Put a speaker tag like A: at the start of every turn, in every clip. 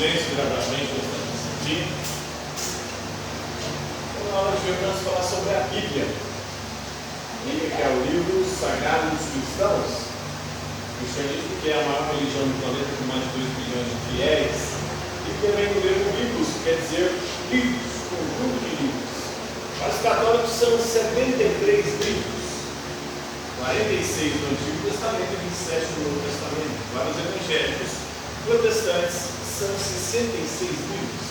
A: Colossenses, gradualmente, bastante sentido. Então, na aula de hoje, vamos falar sobre a Bíblia. A Bíblia, que é o livro sagrado dos cristãos. O cristianismo, que é a maior religião do planeta, com mais de 2 bilhões de fiéis. E também o grego biblos, que quer dizer livros, conjunto de livros. Para os católicos são 73 livros. 46 no Antigo Testamento e 27 no Novo Testamento. Para os evangélicos protestantes são 66 livros,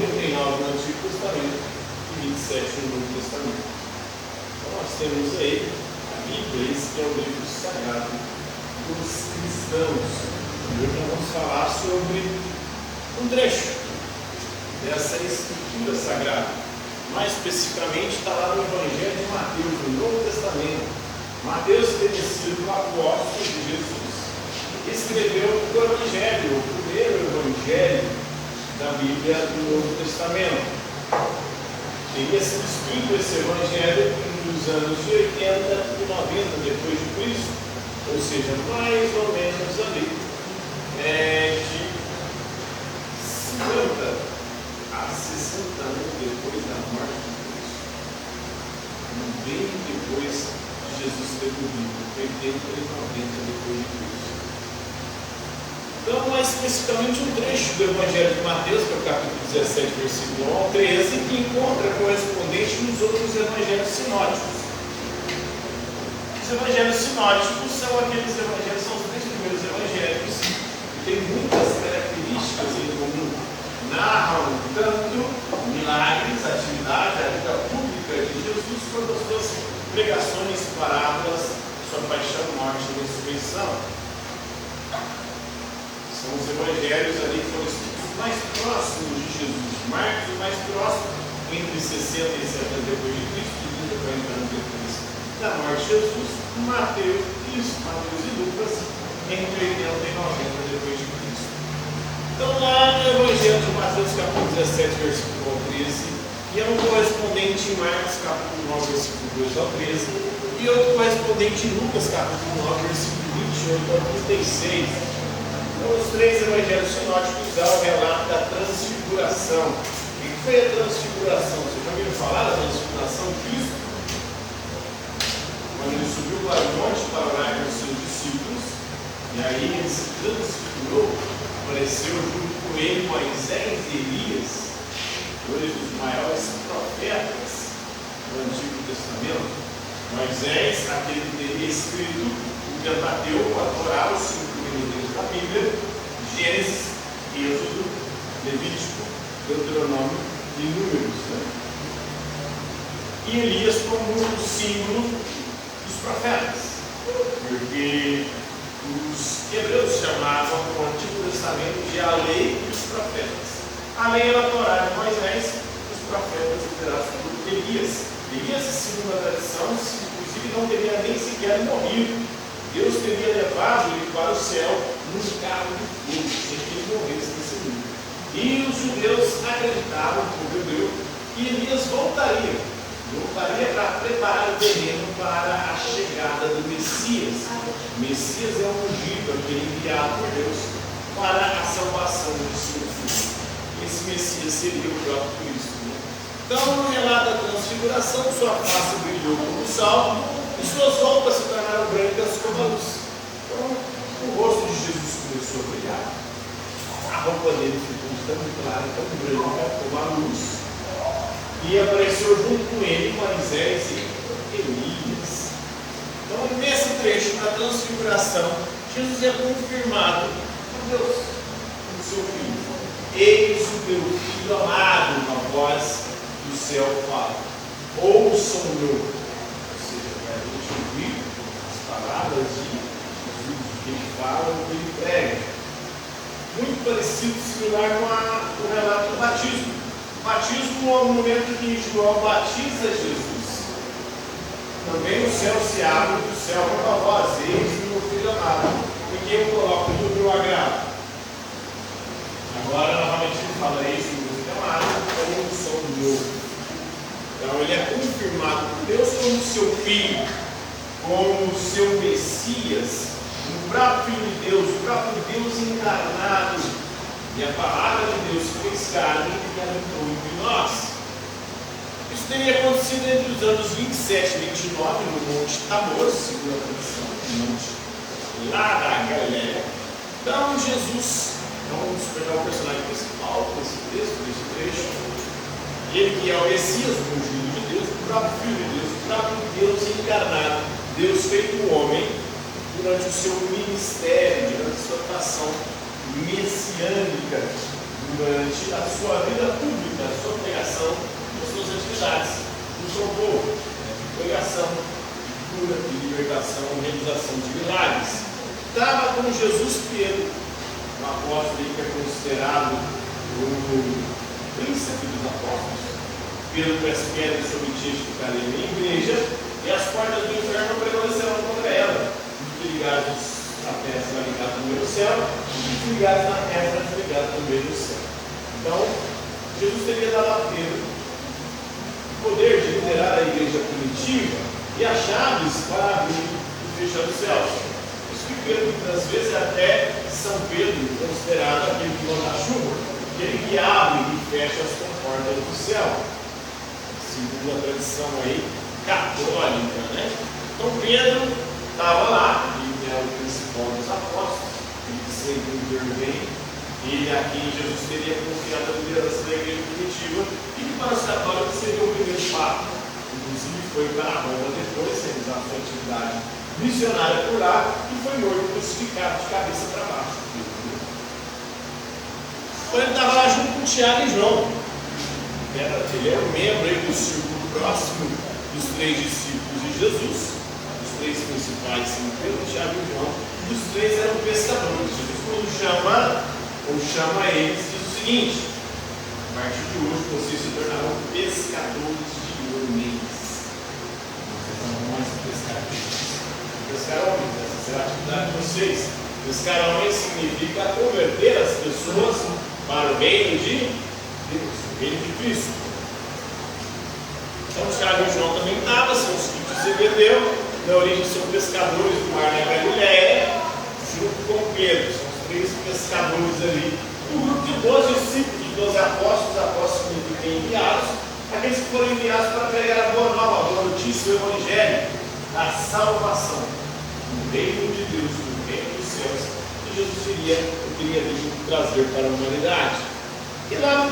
A: 39 no Antigo Testamento e 27 no Novo Testamento. Então nós temos aí a Bíblia, esse que é o livro sagrado dos cristãos. Hoje nós vamos falar sobre um trecho dessa escritura sagrada. Mais especificamente está lá no Evangelho de Mateus, no Novo Testamento. Mateus teria sido o apóstolo de Jesus, escreveu o Evangelho, o primeiro Evangelho da Bíblia do Novo Testamento. Teria sido escrito esse Evangelho nos anos de 80 e 90 depois de Cristo, ou seja, mais ou menos ali, de 50 a 60 anos depois da morte de Cristo, bem depois Jesus ter morrido, 80 e 90 depois de Cristo. Então, mais especificamente um trecho do Evangelho de Mateus, que é o capítulo 17, versículo 1 ao 13, que encontra correspondente nos outros evangelhos sinóticos. Os evangelhos sinóticos são aqueles evangelhos, são os 3 primeiros evangelhos, que têm muitas características em comum. Narram tanto milagres, atividade, a vida pública de Jesus, quanto as suas pregações, parábolas, sua paixão, morte e ressurreição. São os evangelhos ali que foram escritos mais próximos de Jesus. Marcos, o mais próximo, entre 60 e 70 depois de Cristo, e 30 a 40 anos depois da morte de Jesus. Mateus e Lucas, entre 80 e 90 depois de Cristo. Então, lá no Evangelho de Mateus, capítulo 17, versículo 13, e é um correspondente em Marcos, capítulo 9, versículo 2 ao 13, e outro correspondente em Lucas, capítulo 9, versículo 28 ao 36. Então, os 3 evangelhos sinóticos dão o relato da transfiguração. O que foi a transfiguração? Vocês já ouviram falar da transfiguração de Cristo? Quando ele subiu para o monte para orar com os seus discípulos, e aí ele se transfigurou, apareceu junto com ele Moisés e Elias, 2 dos maiores profetas do Antigo Testamento. Moisés, aquele que teria escrito o Pentateuco, a Torá, os 5 livros da Bíblia, Gênesis, Êxodo, Levítico, Deuteronômio e Números. E Elias como um símbolo dos profetas, porque os hebreus chamavam o Antigo Testamento de a lei dos profetas. A lei era a Torá de Moisés, os profetas liderados por Elias. Elias, segundo a tradição, inclusive não teria nem sequer morrido. Deus teria levado ele para o céu num carro de fogo, sem que ele morresse nesse mundo. E os judeus acreditavam, o povo hebreu, que Elias voltaria para preparar o terreno para a chegada do Messias. O Messias é um ungido, aquele enviado por Deus para a salvação do seu filho. Esse Messias seria o próprio Cristo. Então, no relato da transfiguração, sua face brilhou como o sol e suas roupas se tornaram brancas como a luz. Então, o rosto de Jesus começou a brilhar, a roupa dele ficou tão clara, tão branca como a luz, e apareceu junto com ele Moisés e Elias. Então, nesse trecho da transfiguração, Jesus é confirmado por Deus, como seu filho. Eis o meu filho amado, uma voz do céu fala. Ouçam o meu. Ou seja, para a gente ouvir as palavras de Jesus, o que ele fala, o que ele prega. Muito parecido, similar com o relato do batismo. O batismo é o momento que João batiza Jesus. Também o céu se abre do céu com a voz. Eis o meu filho amado, em quem eu coloco do meu agrado. Agora, novamente, ele fala isso, o amado, como sou meu. Então, ele é confirmado por Deus como seu filho, como seu Messias, o próprio Filho de Deus, o próprio Deus encarnado, E a palavra de Deus se fez carne e habitou entre nós. Isso teria acontecido entre os anos 27 e 29 no Monte Tabor, segundo a tradição, no monte lá da Galileia. Então Jesus, vamos pegar o personagem principal desse texto, desse trecho, ele que é o Messias, o ungido de Deus, o próprio Filho de Deus, o próprio Deus encarnado, Deus feito homem, durante o seu ministério, durante a sua atuação messiânica, durante a sua vida pública, a sua pregação, as suas atividades, no seu povo, pregação, de cura, de libertação, realização de milagres. Estava com Jesus Pedro, um apóstolo que é considerado o príncipe dos apóstolos. Pedro perseguiu sobre ti edificarei a minha igreja, e as portas do inferno prevaleceram contra ela. Os ligados na terra serão ligados no meio do céu, e os ligados na terra serão ligados no meio do céu. Então, Jesus teria dado a Pedro o poder de liderar a igreja primitiva e as chaves para abrir e fechar os céus. Isso que Pedro, muitas vezes, até São Pedro, considerado aquele que manda a chuva, aquele que abre e fecha as portas do céu, segundo a tradição aí católica, né? Então Pedro estava lá, ele era o principal dos apóstolos, ele sempre intervém, ele a quem Jesus teria confiado a liderança da igreja primitiva, e que para os católicos seria o primeiro papa. Inclusive foi para Roma depois, realizar a sua atividade missionária por lá, e foi morto crucificado de cabeça para baixo. Então ele estava lá junto com Tiago e João. Ele era um membro aí do círculo próximo dos 3 discípulos de Jesus, os 3 principais, São Pedro, Tiago e João, e os 3 eram pescadores. Jesus, quando chama eles, diz o seguinte: a partir de hoje vocês se tornarão pescadores de homens. Vocês são bons pescadores. Pescar homens, essa será a atividade de vocês. Pescar homens significa converter as pessoas para o reino de Deus, o reino de Cristo. Então, Tiago e João também estavam, são os filhos de Zebedeu, na origem são pescadores do mar da Galileia, junto com Pedro, são os 3 pescadores ali. Um grupo de 12 discípulos, de 12 apóstolos significam enviados, aqueles que foram enviados para pregar a boa nova, a boa notícia, o evangelho, a salvação, no reino de Deus, no reino dos céus, que Jesus queria trazer para a humanidade. E lá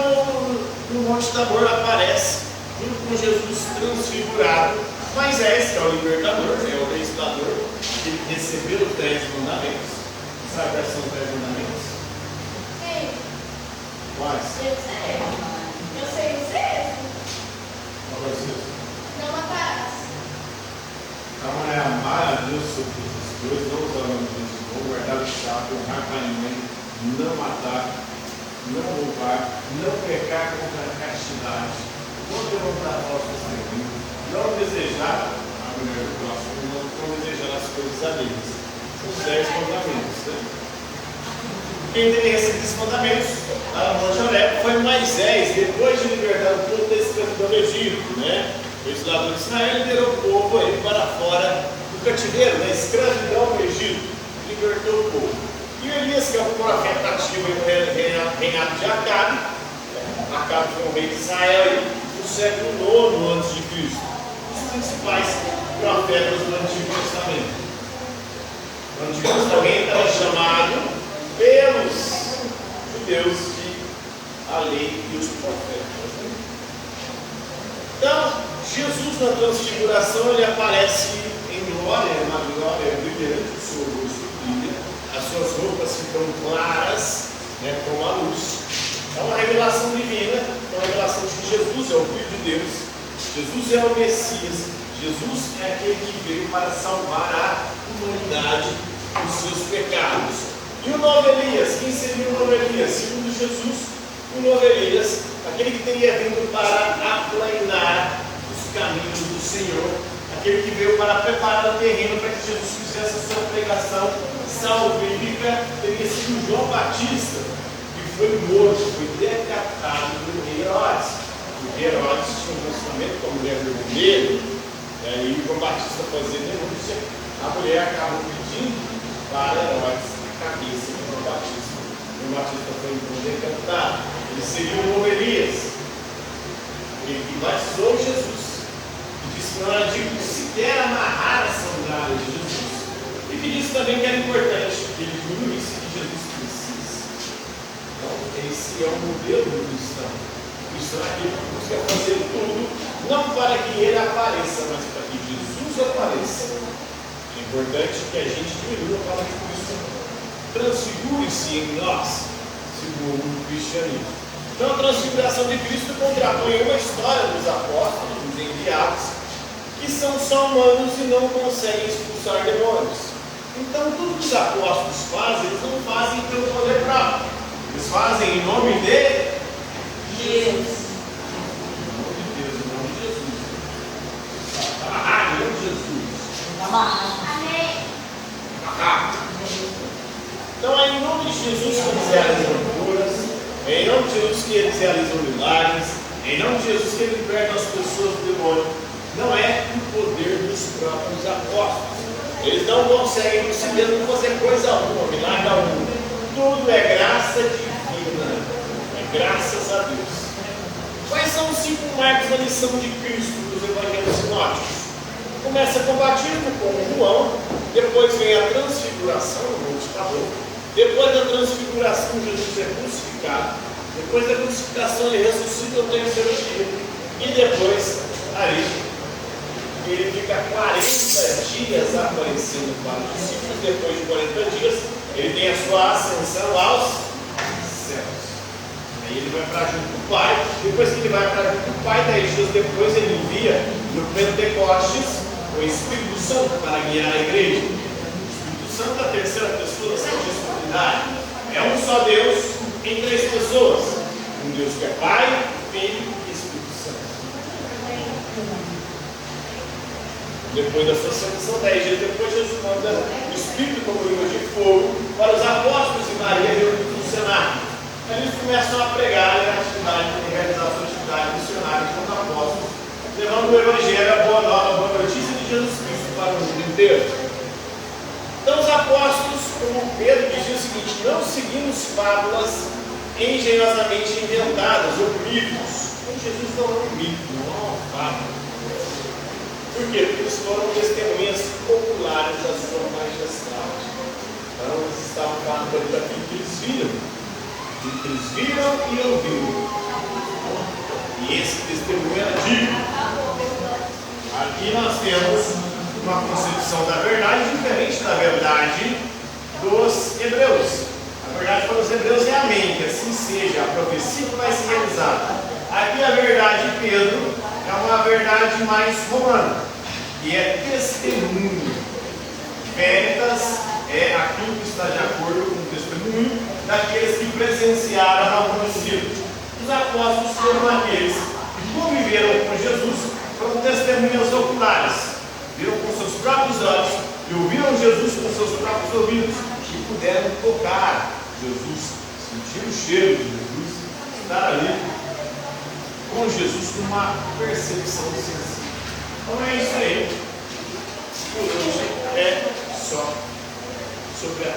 A: no Monte Tabor aparece, junto com Jesus transfigurado, Moisés, que é o libertador, é o legislador, aquele que recebeu os 10 mandamentos. Sabe quais são os 10 mandamentos?
B: Sim.
A: Quais?
B: Eu sei o sexto.
A: Qual é o sexto?
B: Não matarás.
A: Então é amar a Deus sobre as coisas, não usar o nome de Deus, não guardar o sábado, honrar pai e mãe, não matar, não roubar, não pecar contra a castidade, não levantar falso testemunho, não desejar a mulher do próximo, não desejar as coisas alheias. São os 10 mandamentos, né? Quem teria recebido esses mandamentos lá no Monte Horebe foi Moisés, depois de libertar o povo da escravidão do Egito, né? O legislador de Israel liderou o povo aí para fora do cativeiro, da escravidão do Egito, libertou o povo. E Elias, que é o profeta ativo no reinado de Acabe, Acabe foi o rei de Israel no século IX a.C., os principais profetas do Antigo Testamento. O Antigo Testamento era chamado pelos judeus de a lei e os profetas. Então, Jesus na transfiguração, ele aparece em glória, na glória brilhante, o seu rosto brilha, as suas roupas ficam claras, né, como a luz. É uma revelação divina, é uma revelação de que Jesus é o Filho de Deus, Jesus é o Messias, Jesus é aquele que veio para salvar a humanidade dos seus pecados. E o novo Elias, quem seria o novo Elias? Segundo Jesus, o novo Elias, aquele que teria vindo para aplainar os caminhos do Senhor, aquele que veio para preparar o terreno para que Jesus fizesse a sua pregação salvífica, teria sido João Batista, que foi morto, foi decapitado pelo rei Herodes. O rei Herodes tinha um relacionamento com a mulher do vermelho, e João Batista fazia denúncia, a mulher acabou pedindo para Herodes a cabeça de João Batista. João Batista foi então decantado. Eles seguiam o Elias, que batizou Jesus, que disse que não era digno sequer amarrar a sandália de Jesus, e que disse também que era importante que ele diminuísse e que Jesus crescesse. Então, esse é o modelo do cristão. O cristão é aquele que busca fazer tudo, não para que ele apareça, mas para que Jesus apareça. É importante que a gente diminua para que Cristo transfigure-se em nós, segundo o cristianismo. Então, a transfiguração de Cristo contrapõe uma história dos apóstolos, dos enviados, que são só humanos e não conseguem expulsar demônios. Então, tudo que os apóstolos fazem, eles não fazem pelo poder próprio. Eles fazem em nome de
B: Deus.
A: Em nome de Deus, em nome de Jesus. Está amarrado, em nome de Jesus.
B: Amém.
A: Então, é em nome de Jesus que eles realizam curas, é em nome de Jesus que eles realizam milagres, é em nome de Jesus que eles libertam as pessoas do demônio. Não é o poder dos próprios apóstolos. Eles não conseguem por si mesmos fazer coisa alguma, milagre algum. Tudo é graça divina, é graças a Deus. Quais são os 5 marcos da missão de Cristo dos evangelhos sinóticos? Começa com o batismo, com João, depois vem a transfiguração, o Monte Tabor. Depois da transfiguração, Jesus é crucificado. Depois da crucificação, ele ressuscita no terceiro dia. E depois, ali, ele fica 40 dias aparecendo para os discípulos. Depois de 40 dias, ele tem a sua ascensão aos céus. Aí ele vai para junto do Pai. Depois que ele vai para junto do Pai, 10 dias depois, ele envia no Pentecostes o Espírito Santo para guiar a igreja. O Espírito Santo é a terceira pessoa da Santíssima Trindade. É um só Deus em 3 pessoas. Um Deus que é Pai, Filho e Espírito Santo. Depois da sua ascensão, 10 dias depois, Jesus manda o Espírito como língua de fogo para os apóstolos e Maria reunidos no cenáculo. Aí eles começam a pregar a atividade, a realizar a sua atividade missionária como apóstolos, levando o Evangelho, a boa nova, a boa notícia de Jesus Cristo para o mundo inteiro. Então os apóstolos, como Pedro, dizia o seguinte: não seguimos fábulas engenhosamente inventadas ou mitos. Então Jesus não é um mito, não é uma fábula. Por quê? Porque eles foram testemunhas populares da sua majestade. Então eles estavam falando daquilo que eles viram. Que eles viram e ouviram. E esse testemunho era digno. Aqui nós temos uma concepção da verdade diferente da verdade dos hebreus. A verdade para os hebreus é amém, que assim seja, a profecia que vai se realizar. Aqui a verdade de Pedro é uma verdade mais romana, que é testemunho. Veritas é aquilo que está de acordo com o testemunho daqueles que presenciaram o acontecido. Os apóstolos foram aqueles que conviveram com Jesus, foram testemunhas oculares, viram com seus próprios olhos e ouviram Jesus com seus próprios ouvidos, e puderam tocar Jesus, sentir o cheiro de Jesus, estar ali com Jesus com uma percepção sensível. Então é isso aí. Por hoje é só sobre a